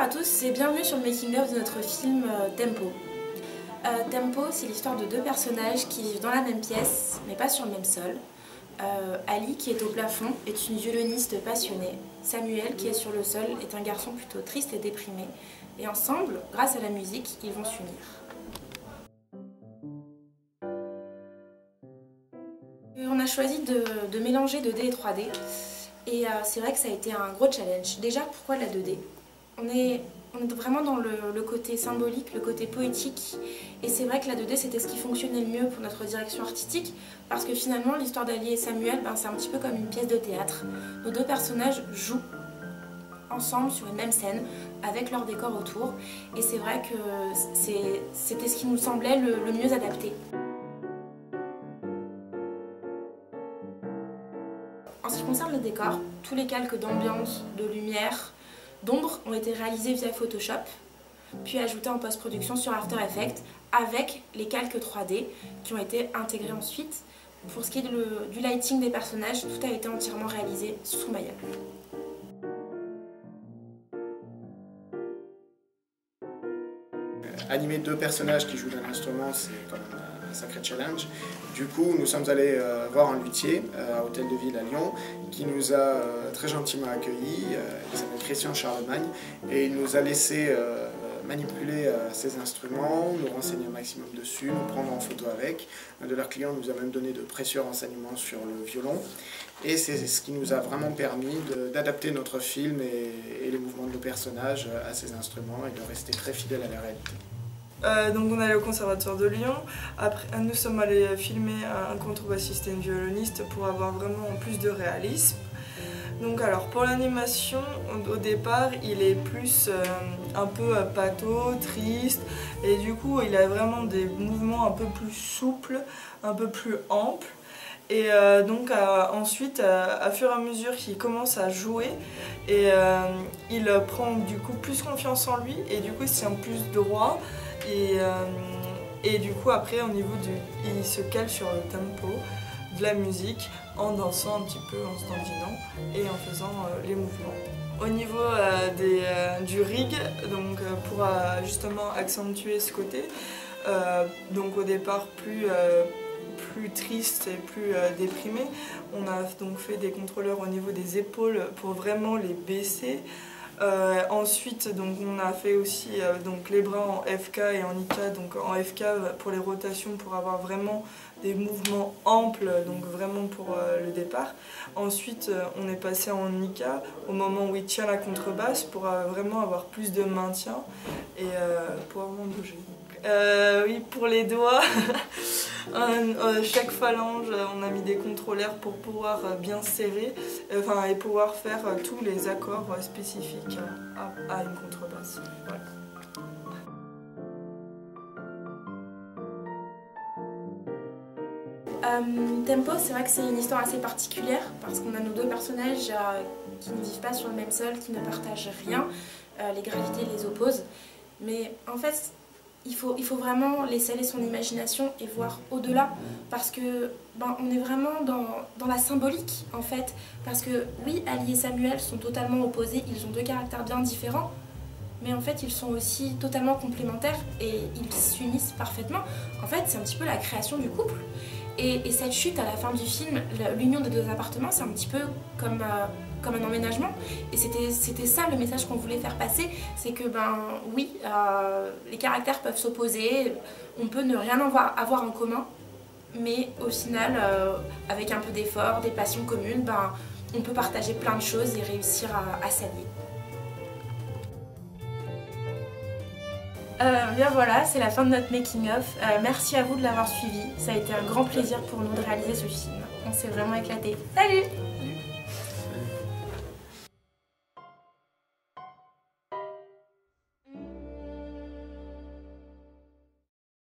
à tous et bienvenue sur le making-of de notre film Tempo. Tempo, c'est l'histoire de deux personnages qui vivent dans la même pièce, mais pas sur le même sol. Ali, qui est au plafond, est une violoniste passionnée. Samuel, qui est sur le sol, est un garçon plutôt triste et déprimé. Et ensemble, grâce à la musique, ils vont s'unir. On a choisi de mélanger 2D et 3D. Et c'est vrai que ça a été un gros challenge. Déjà, pourquoi la 2D ? On est vraiment dans le côté symbolique, le côté poétique. Et c'est vrai que la 2D, c'était ce qui fonctionnait le mieux pour notre direction artistique. Parce que finalement, l'histoire d'Ali et Samuel, c'est un petit peu comme une pièce de théâtre. Nos deux personnages jouent ensemble sur une même scène, avec leur décor autour. Et c'est vrai que c'était ce qui nous semblait le mieux adapté. En ce qui concerne le décor, tous les calques d'ambiance, de lumière, d'ombre ont été réalisés via Photoshop, puis ajoutés en post-production sur After Effects avec les calques 3D qui ont été intégrés ensuite. Pour ce qui est du lighting des personnages, tout a été entièrement réalisé sous Maya. Animer deux personnages qui jouent d'un instrument, c'est quand même un sacré challenge. Du coup, nous sommes allés voir un luthier à Hôtel de Ville à Lyon qui nous a très gentiment accueillis. Il s'appelle Christian Charlemagne et il nous a laissé manipuler ces instruments, nous renseigner un maximum dessus, nous prendre en photo avec. Un de leurs clients nous a même donné de précieux renseignements sur le violon. Et c'est ce qui nous a vraiment permis d'adapter notre film et les mouvements de nos personnages à ces instruments et de rester très fidèles à la réalité. Donc on est allé au Conservatoire de Lyon, après nous sommes allés filmer un contrebassiste et une violoniste pour avoir vraiment plus de réalisme. Donc alors pour l'animation, au départ il est plus un peu pâteau, triste et du coup il a vraiment des mouvements un peu plus souples, un peu plus amples. Et donc ensuite, à fur et à mesure qu'il commence à jouer, il prend du coup plus confiance en lui et du coup il se tient plus droit. Et du coup après il se cale sur le tempo de la musique en dansant un petit peu, en se dandinant et en faisant les mouvements. Au niveau du rig, donc pour justement accentuer ce côté, donc au départ plus triste et plus déprimé, on a donc fait des contrôleurs au niveau des épaules pour vraiment les baisser. Ensuite, donc, on a fait aussi donc, les bras en FK et en IK, donc en FK pour les rotations pour avoir vraiment des mouvements amples, donc vraiment pour le départ. Ensuite, on est passé en IK au moment où il tient la contrebasse pour vraiment avoir plus de maintien et pouvoir vraiment bouger. Oui, pour les doigts, chaque phalange, on a mis des contrôleurs pour pouvoir bien serrer et pouvoir faire tous les accords spécifiques à une contrebasse. Voilà. Tempo, c'est vrai que c'est une histoire assez particulière parce qu'on a nos deux personnages qui ne vivent pas sur le même sol, qui ne partagent rien, les gravités les opposent, mais en fait il faut vraiment laisser aller son imagination et voir au-delà parce que on est vraiment dans la symbolique en fait, parce que oui, Ali et Samuel sont totalement opposés, ils ont deux caractères bien différents, mais en fait ils sont aussi totalement complémentaires et ils s'unissent parfaitement. En fait c'est un petit peu la création du couple et cette chute à la fin du film, l'union des deux appartements, c'est un petit peu comme un emménagement et c'était ça le message qu'on voulait faire passer, c'est que oui, les caractères peuvent s'opposer, on peut ne rien avoir en commun, mais au final avec un peu d'effort, des passions communes, on peut partager plein de choses et réussir à s'allier. Bien voilà, c'est la fin de notre making-of. Merci à vous de l'avoir suivi. Ça a été un grand plaisir pour nous de réaliser ce film. On s'est vraiment éclatés. Salut!